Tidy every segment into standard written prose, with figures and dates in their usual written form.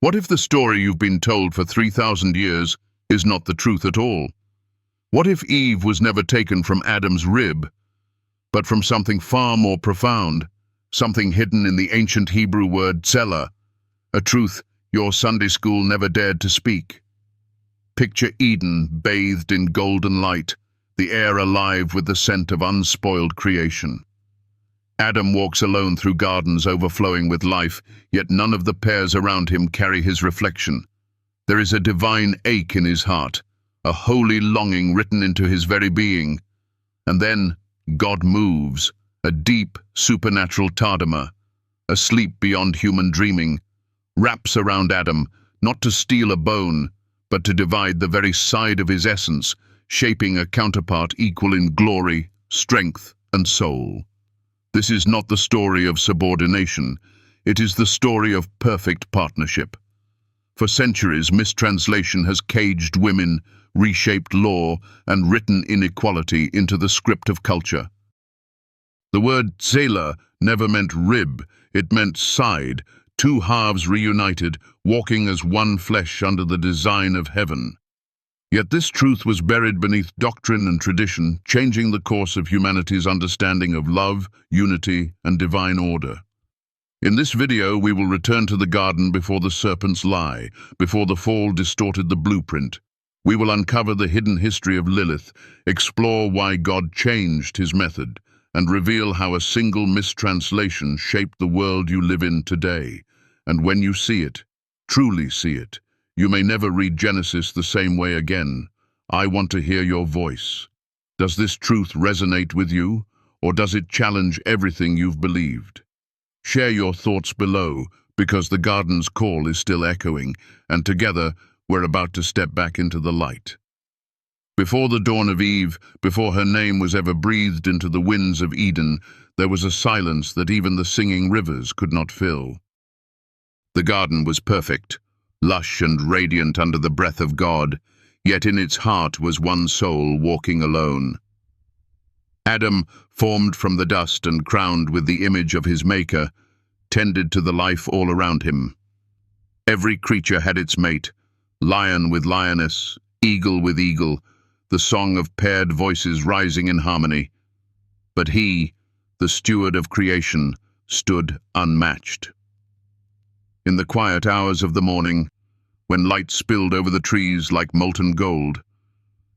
What if the story you've been told for 3,000 years is not the truth at all? What if Eve was never taken from Adam's rib, but from something far more profound, something hidden in the ancient Hebrew word Tzela, a truth your Sunday school never dared to speak? Picture Eden bathed in golden light, the air alive with the scent of unspoiled creation. Adam walks alone through gardens overflowing with life, yet none of the pairs around him carry his reflection. There is a divine ache in his heart, a holy longing written into his very being. And then God moves, a deep, supernatural tardama, a sleep beyond human dreaming, wraps around Adam, not to steal a bone, but to divide the very side of his essence, shaping a counterpart equal in glory, strength, and soul. This is not the story of subordination, it is the story of perfect partnership. For centuries, mistranslation has caged women, reshaped law, and written inequality into the script of culture. The word Tzela never meant rib, it meant side, two halves reunited, walking as one flesh under the design of heaven. Yet this truth was buried beneath doctrine and tradition, changing the course of humanity's understanding of love, unity, and divine order. In this video, we will return to the garden before the serpent's lie, before the fall distorted the blueprint. We will uncover the hidden history of Lilith, explore why God changed his method, and reveal how a single mistranslation shaped the world you live in today. And when you see it, truly see it, you may never read Genesis the same way again. I want to hear your voice. Does this truth resonate with you, or does it challenge everything you've believed? Share your thoughts below, because the garden's call is still echoing, and together we're about to step back into the light. Before the dawn of Eve, before her name was ever breathed into the winds of Eden, there was a silence that even the singing rivers could not fill. The garden was perfect, lush and radiant under the breath of God, yet in its heart was one soul walking alone. Adam, formed from the dust and crowned with the image of his Maker, tended to the life all around him. Every creature had its mate, lion with lioness, eagle with eagle, the song of paired voices rising in harmony. But he, the steward of creation, stood unmatched. In the quiet hours of the morning, when light spilled over the trees like molten gold,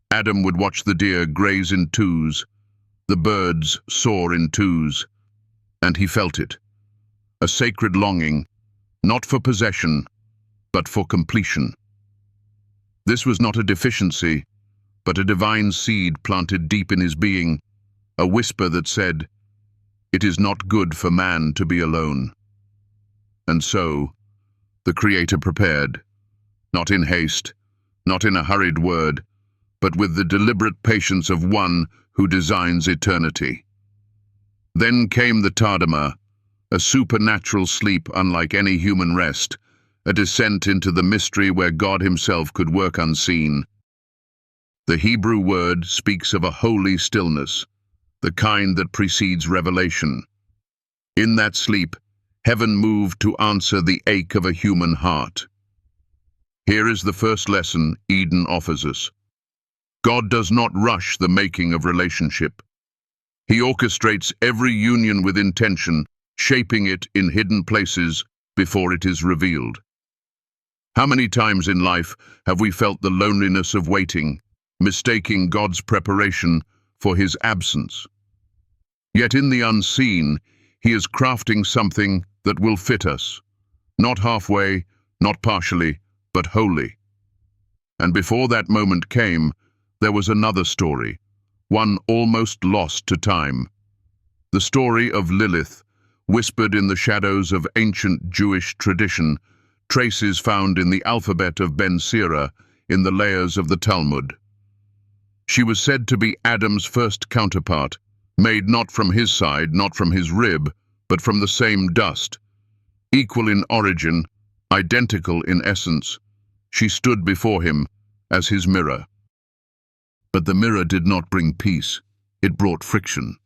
Adam would watch the deer graze in twos, the birds soar in twos, and he felt it, a sacred longing, not for possession, but for completion. This was not a deficiency, but a divine seed planted deep in his being, a whisper that said, "It is not good for man to be alone." And so, the Creator prepared, not in haste, not in a hurried word, but with the deliberate patience of one who designs eternity. Then came the tardama, a supernatural sleep unlike any human rest, a descent into the mystery where God himself could work unseen. The Hebrew word speaks of a holy stillness, the kind that precedes revelation. In that sleep, heaven moved to answer the ache of a human heart. Here is the first lesson Eden offers us. God does not rush the making of relationship. He orchestrates every union with intention, shaping it in hidden places before it is revealed. How many times in life have we felt the loneliness of waiting, mistaking God's preparation for his absence? Yet in the unseen, he is crafting something that will fit us, not halfway, not partially, but wholly. And before that moment came, there was another story, one almost lost to time. The story of Lilith, whispered in the shadows of ancient Jewish tradition, traces found in the alphabet of Ben Sira, in the layers of the Talmud. She was said to be Adam's first counterpart, made not from his side, not from his rib, but from the same dust. Equal in origin, identical in essence, she stood before him as his mirror. But the mirror did not bring peace, it brought friction.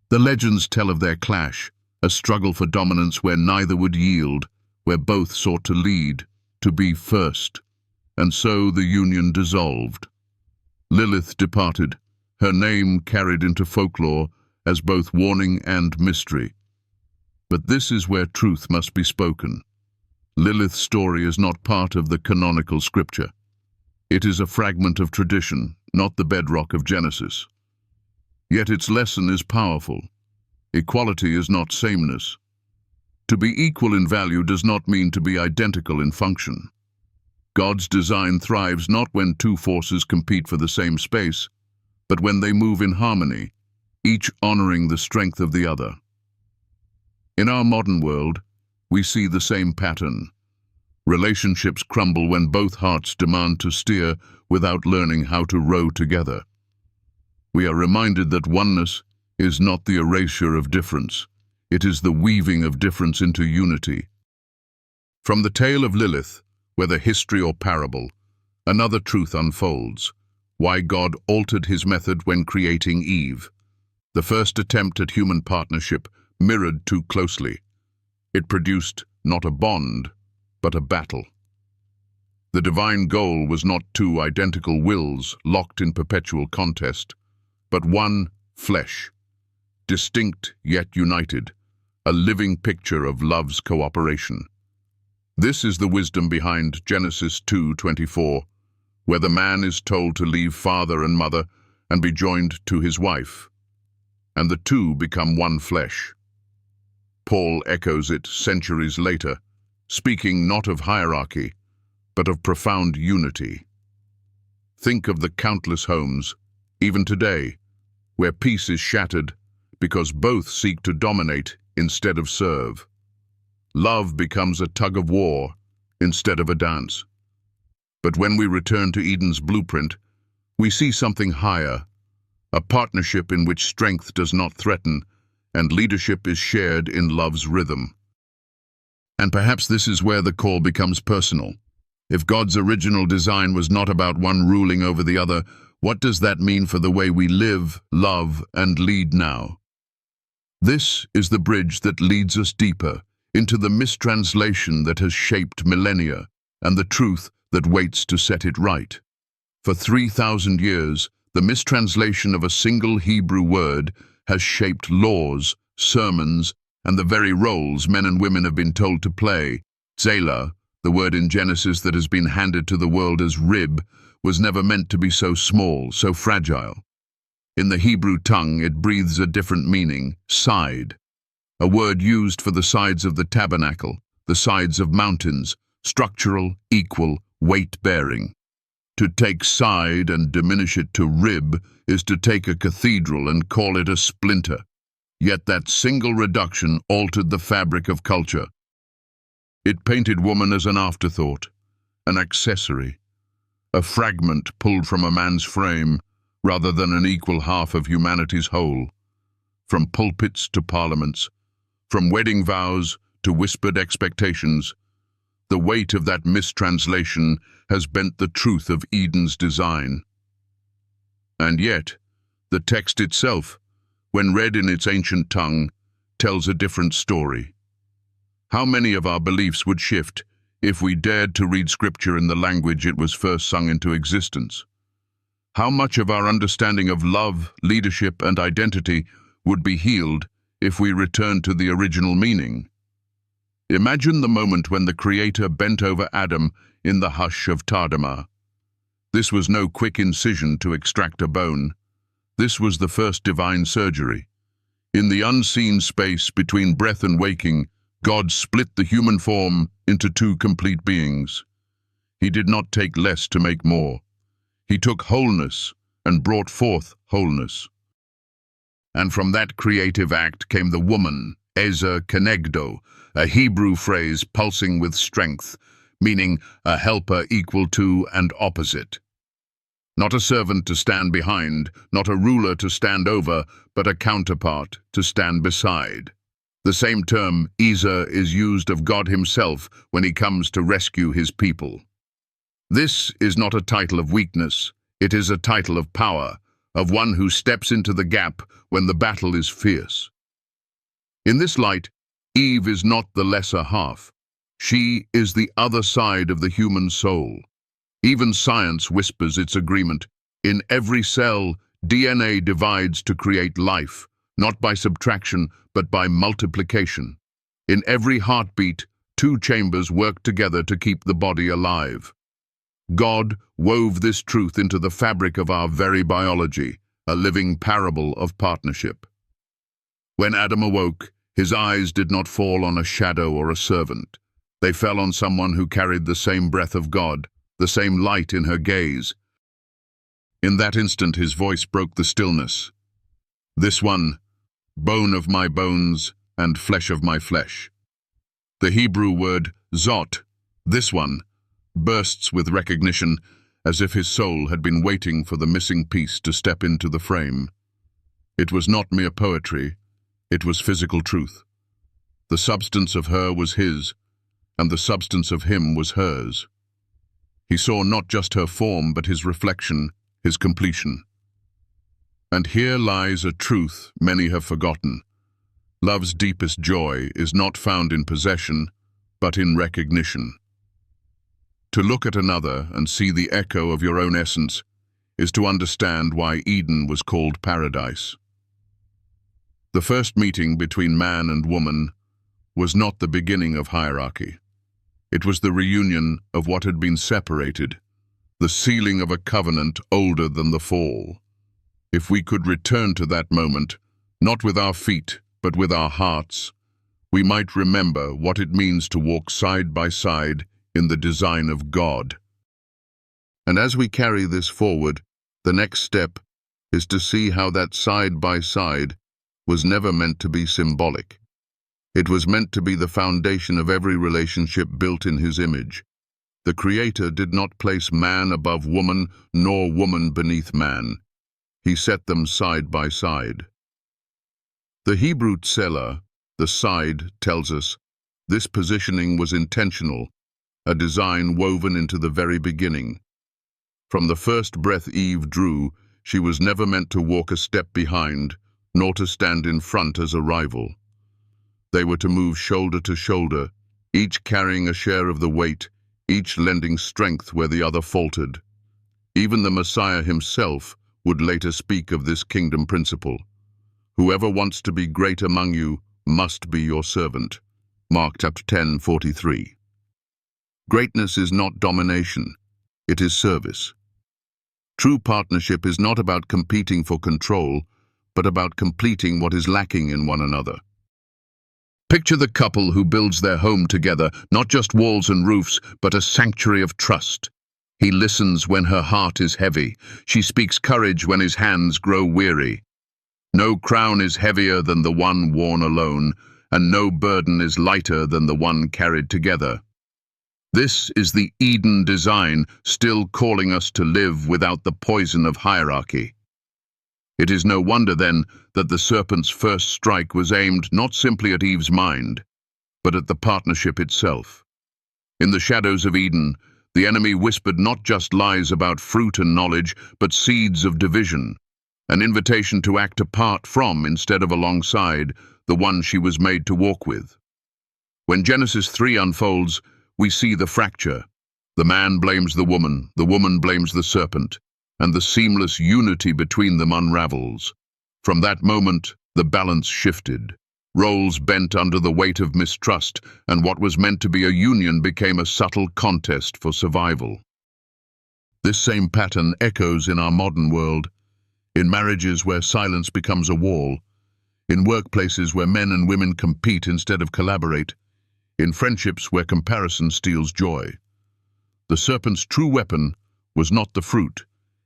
The legends tell of their clash, a struggle for dominance where neither would yield, where both sought to lead, to be first, and so the union dissolved. Lilith departed, her name carried into folklore as both warning and mystery. But this is where truth must be spoken. Lilith's story is not part of the canonical scripture. It is a fragment of tradition, not the bedrock of Genesis. Yet its lesson is powerful. Equality is not sameness. To be equal in value does not mean to be identical in function. God's design thrives not when two forces compete for the same space, but when they move in harmony, each honoring the strength of the other. In our modern world, we see the same pattern. Relationships crumble when both hearts demand to steer without learning how to row together. We are reminded that oneness is not the erasure of difference. It is the weaving of difference into unity. From the tale of Lilith, whether history or parable, another truth unfolds: why God altered his method when creating Eve. The first attempt at human partnership mirrored too closely. It produced not a bond, but a battle. The divine goal was not two identical wills locked in perpetual contest, but one flesh, distinct yet united, a living picture of love's cooperation. This is the wisdom behind Genesis 2:24, where the man is told to leave father and mother and be joined to his wife, and the two become one flesh. Paul echoes it centuries later, speaking not of hierarchy, but of profound unity. Think of the countless homes, even today, where peace is shattered because both seek to dominate instead of serve. Love becomes a tug of war instead of a dance. But when we return to Eden's blueprint, we see something higher, a partnership in which strength does not threaten and leadership is shared in love's rhythm. And perhaps this is where the call becomes personal. If God's original design was not about one ruling over the other, what does that mean for the way we live, love, and lead now? This is the bridge that leads us deeper into the mistranslation that has shaped millennia and the truth that waits to set it right. For 3,000 years, the mistranslation of a single Hebrew word has shaped laws, sermons, and the very roles men and women have been told to play. Tzela, the word in Genesis that has been handed to the world as rib, was never meant to be so small, so fragile. In the Hebrew tongue, it breathes a different meaning: side, a word used for the sides of the tabernacle, the sides of mountains, structural, equal, weight-bearing. To take side and diminish it to rib is to take a cathedral and call it a splinter. Yet that single reduction altered the fabric of culture. It painted woman as an afterthought, an accessory, a fragment pulled from a man's frame rather than an equal half of humanity's whole. From pulpits to parliaments, from wedding vows to whispered expectations, the weight of that mistranslation has bent the truth of Eden's design. And yet, the text itself, when read in its ancient tongue, tells a different story. How many of our beliefs would shift if we dared to read Scripture in the language it was first sung into existence? How much of our understanding of love, leadership, and identity would be healed if we returned to the original meaning? Imagine the moment when the Creator bent over Adam in the hush of Tadamah. This was no quick incision to extract a bone. This was the first divine surgery. In the unseen space between breath and waking, God split the human form into two complete beings. He did not take less to make more. He took wholeness and brought forth wholeness. And from that creative act came the woman, Ezer Kenegdo, a Hebrew phrase pulsing with strength, meaning a helper equal to and opposite. Not a servant to stand behind, not a ruler to stand over, but a counterpart to stand beside. The same term, Ezer, is used of God himself when he comes to rescue his people. This is not a title of weakness, it is a title of power, of one who steps into the gap when the battle is fierce. In this light, Eve is not the lesser half. She is the other side of the human soul. Even science whispers its agreement. In every cell, DNA divides to create life, not by subtraction, but by multiplication. In every heartbeat, two chambers work together to keep the body alive. God wove this truth into the fabric of our very biology, a living parable of partnership. When Adam awoke, his eyes did not fall on a shadow or a servant. They fell on someone who carried the same breath of God, the same light in her gaze. In that instant, his voice broke the stillness. This one, bone of my bones and flesh of my flesh. The Hebrew word zot, this one, bursts with recognition, as if his soul had been waiting for the missing piece to step into the frame. It was not mere poetry, it was physical truth. The substance of her was his, and the substance of him was hers. He saw not just her form, but his reflection, his completion. And here lies a truth many have forgotten. Love's deepest joy is not found in possession, but in recognition. To look at another and see the echo of your own essence is to understand why Eden was called paradise. The first meeting between man and woman was not the beginning of hierarchy. It was the reunion of what had been separated, the sealing of a covenant older than the fall. If we could return to that moment, not with our feet, but with our hearts, we might remember what it means to walk side by side in the design of God. And as we carry this forward, the next step is to see how that side by side was never meant to be symbolic. It was meant to be the foundation of every relationship built in his image. The Creator did not place man above woman, nor woman beneath man. He set them side by side. The Hebrew Tzela, the side, tells us this positioning was intentional, a design woven into the very beginning. From the first breath Eve drew, she was never meant to walk a step behind, nor to stand in front as a rival. They were to move shoulder to shoulder, each carrying a share of the weight, each lending strength where the other faltered. Even the Messiah himself would later speak of this kingdom principle. Whoever wants to be great among you must be your servant. Mark chapter 10:43. Greatness is not domination, it is service. True partnership is not about competing for control, but about completing what is lacking in one another. Picture the couple who builds their home together, not just walls and roofs, but a sanctuary of trust. He listens when her heart is heavy. She speaks courage when his hands grow weary. No crown is heavier than the one worn alone, and no burden is lighter than the one carried together. This is the Eden design, still calling us to live without the poison of hierarchy. It is no wonder, then, that the serpent's first strike was aimed not simply at Eve's mind, but at the partnership itself. In the shadows of Eden, the enemy whispered not just lies about fruit and knowledge, but seeds of division, an invitation to act apart from, instead of alongside, the one she was made to walk with. When Genesis 3 unfolds, we see the fracture. The man blames the woman blames the serpent, and the seamless unity between them unravels. From that moment, the balance shifted. Roles bent under the weight of mistrust, and what was meant to be a union became a subtle contest for survival. This same pattern echoes in our modern world, in marriages where silence becomes a wall, in workplaces where men and women compete instead of collaborate, in friendships where comparison steals joy. The serpent's true weapon was not the fruit,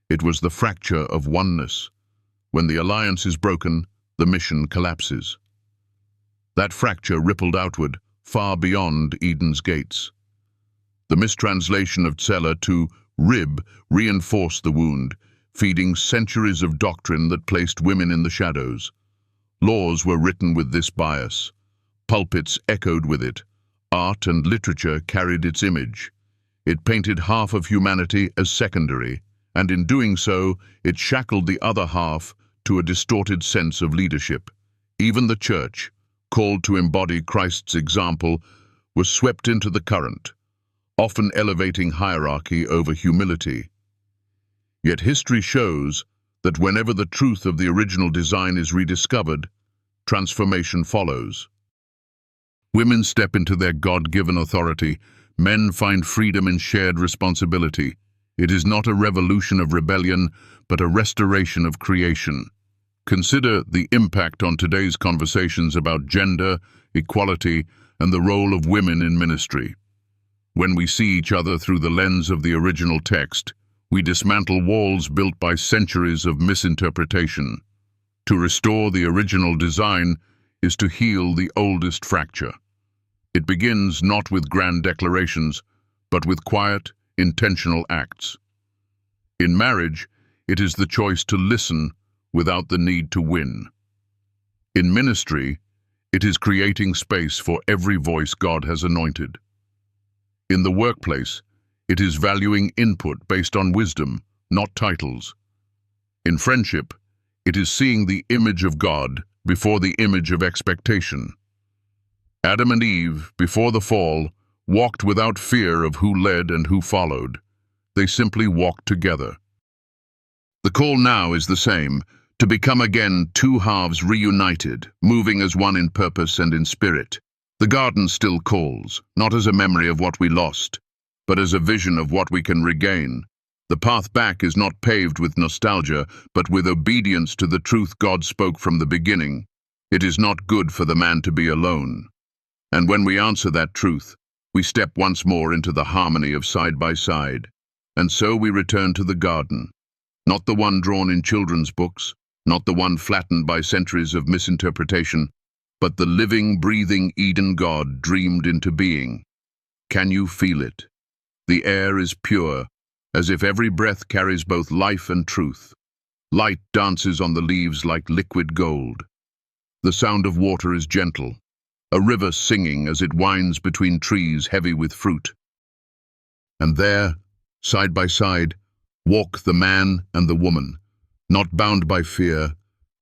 it was the fracture of oneness. When the alliance is broken, the mission collapses. That fracture rippled outward, far beyond Eden's gates. The mistranslation of Tzela to rib reinforced the wound, feeding centuries of doctrine that placed women in the shadows. Laws were written with this bias. Pulpits echoed with it. Art and literature carried its image. It painted half of humanity as secondary, and in doing so, it shackled the other half to a distorted sense of leadership. Even the church, called to embody Christ's example, was swept into the current, often elevating hierarchy over humility. Yet history shows that whenever the truth of the original design is rediscovered, transformation follows. Women step into their God-given authority. Men find freedom in shared responsibility. It is not a revolution of rebellion, but a restoration of creation. Consider the impact on today's conversations about gender, equality, and the role of women in ministry. When we see each other through the lens of the original text, we dismantle walls built by centuries of misinterpretation. To restore the original design is to heal the oldest fracture. It begins not with grand declarations, but with quiet, intentional acts. In marriage, it is the choice to listen without the need to win. In ministry, it is creating space for every voice God has anointed. In the workplace, it is valuing input based on wisdom, not titles. In friendship, it is seeing the image of God before the image of expectation. Adam and Eve, before the fall, walked without fear of who led and who followed. They simply walked together. The call now is the same, to become again two halves reunited, moving as one in purpose and in spirit. The garden still calls, not as a memory of what we lost, but as a vision of what we can regain. The path back is not paved with nostalgia, but with obedience to the truth God spoke from the beginning. It is not good for the man to be alone. And when we answer that truth, we step once more into the harmony of side by side. And so we return to the garden, not the one drawn in children's books, not the one flattened by centuries of misinterpretation, but the living, breathing Eden God dreamed into being. Can you feel it? The air is pure, as if every breath carries both life and truth. Light dances on the leaves like liquid gold. The sound of water is gentle, a river singing as it winds between trees heavy with fruit. And there, side by side, walk the man and the woman, not bound by fear,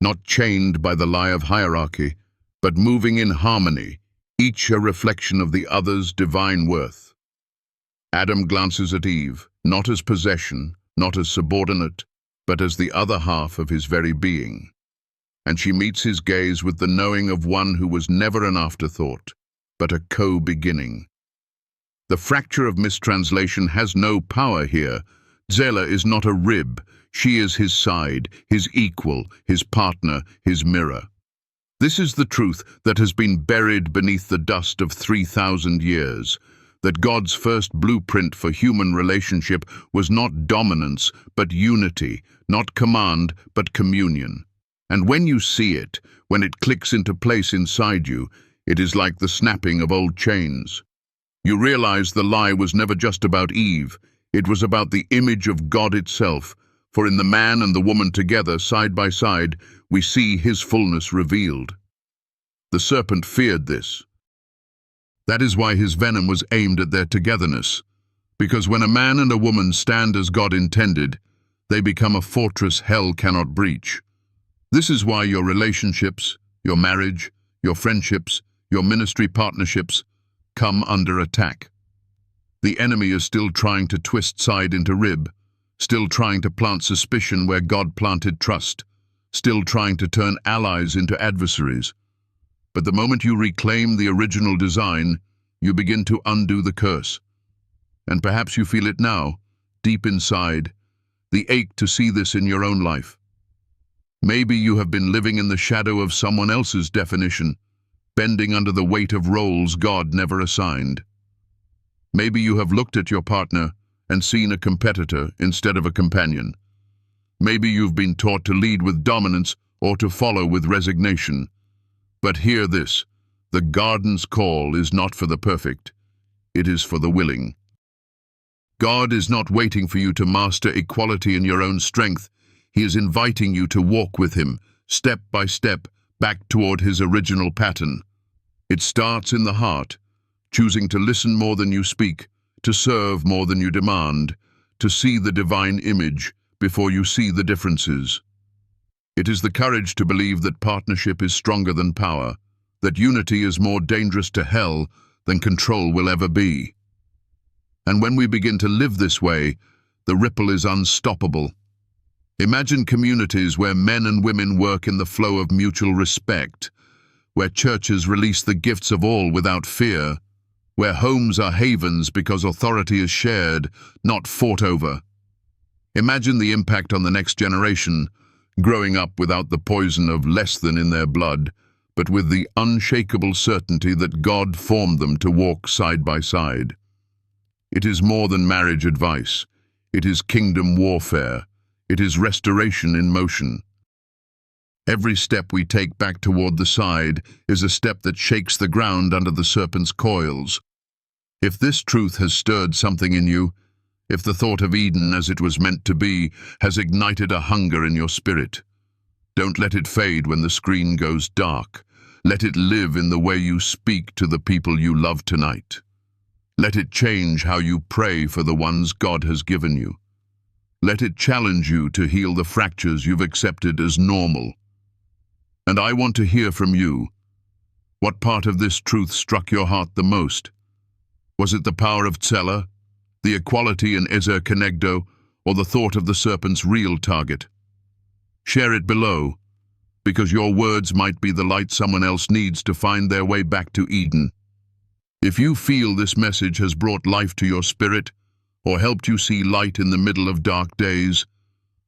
not chained by the lie of hierarchy, but moving in harmony, each a reflection of the other's divine worth. Adam glances at Eve, not as possession, not as subordinate, but as the other half of his very being. And she meets his gaze with the knowing of one who was never an afterthought, but a co-beginning. The fracture of mistranslation has no power here. Tzela is not a rib. She is his side, his equal, his partner, his mirror. This is the truth that has been buried beneath the dust of 3,000 years, that God's first blueprint for human relationship was not dominance, but unity, not command, but communion. And when you see it, when it clicks into place inside you, it is like the snapping of old chains. You realize the lie was never just about Eve, it was about the image of God itself, for in the man and the woman together, side by side, we see his fullness revealed. The serpent feared this. That is why his venom was aimed at their togetherness, because when a man and a woman stand as God intended, they become a fortress hell cannot breach. This is why your relationships, your marriage, your friendships, your ministry partnerships come under attack. The enemy is still trying to twist side into rib, still trying to plant suspicion where God planted trust, still trying to turn allies into adversaries. But the moment you reclaim the original design, you begin to undo the curse. And perhaps you feel it now, deep inside, the ache to see this in your own life. Maybe you have been living in the shadow of someone else's definition, bending under the weight of roles God never assigned. Maybe you have looked at your partner and seen a competitor instead of a companion. Maybe you've been taught to lead with dominance or to follow with resignation. But hear this, the garden's call is not for the perfect, it is for the willing. God is not waiting for you to master equality in your own strength. He is inviting you to walk with him, step by step, back toward his original pattern. It starts in the heart, choosing to listen more than you speak, to serve more than you demand, to see the divine image before you see the differences. It is the courage to believe that partnership is stronger than power, that unity is more dangerous to hell than control will ever be. And when we begin to live this way, the ripple is unstoppable. Imagine communities where men and women work in the flow of mutual respect, where churches release the gifts of all without fear, where homes are havens because authority is shared, not fought over. Imagine the impact on the next generation, growing up without the poison of less than in their blood, but with the unshakable certainty that God formed them to walk side by side. It is more than marriage advice. It is kingdom warfare. It is restoration in motion. Every step we take back toward the side is a step that shakes the ground under the serpent's coils. If this truth has stirred something in you, if the thought of Eden as it was meant to be has ignited a hunger in your spirit, don't let it fade when the screen goes dark. Let it live in the way you speak to the people you love tonight. Let it change how you pray for the ones God has given you. Let it challenge you to heal the fractures you've accepted as normal. And I want to hear from you. What part of this truth struck your heart the most? Was it the power of Tzela, the equality in Ezer Kenegdo, or the thought of the serpent's real target? Share it below, because your words might be the light someone else needs to find their way back to Eden. If you feel this message has brought life to your spirit, or helped you see light in the middle of dark days,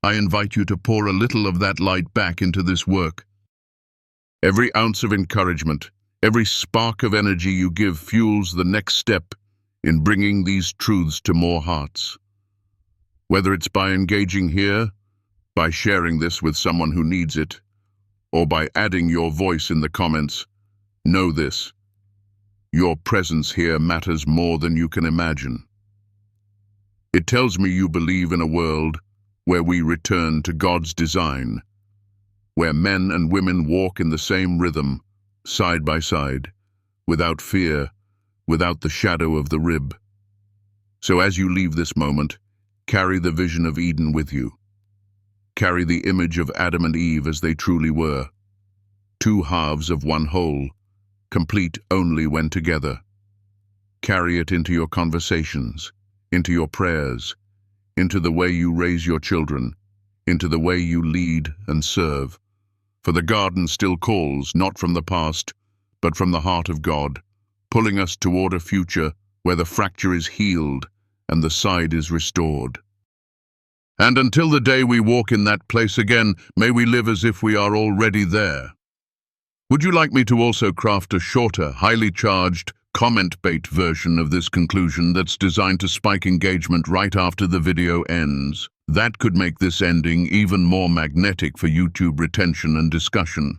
I invite you to pour a little of that light back into this work. Every ounce of encouragement, every spark of energy you give fuels the next step in bringing these truths to more hearts. Whether it's by engaging here, by sharing this with someone who needs it, or by adding your voice in the comments, know this: your presence here matters more than you can imagine. It tells me you believe in a world where we return to God's design, where men and women walk in the same rhythm, side by side, without fear, without the shadow of the rib. So as you leave this moment, carry the vision of Eden with you. Carry the image of Adam and Eve as they truly were, two halves of one whole, complete only when together. Carry it into your conversations, into your prayers, into the way you raise your children, into the way you lead and serve. For the garden still calls, not from the past, but from the heart of God, pulling us toward a future where the fracture is healed and the side is restored. And until the day we walk in that place again, may we live as if we are already there. Would you like me to also craft a shorter, highly charged, comment bait version of this conclusion that's designed to spike engagement right after the video ends? That could make this ending even more magnetic for YouTube retention and discussion.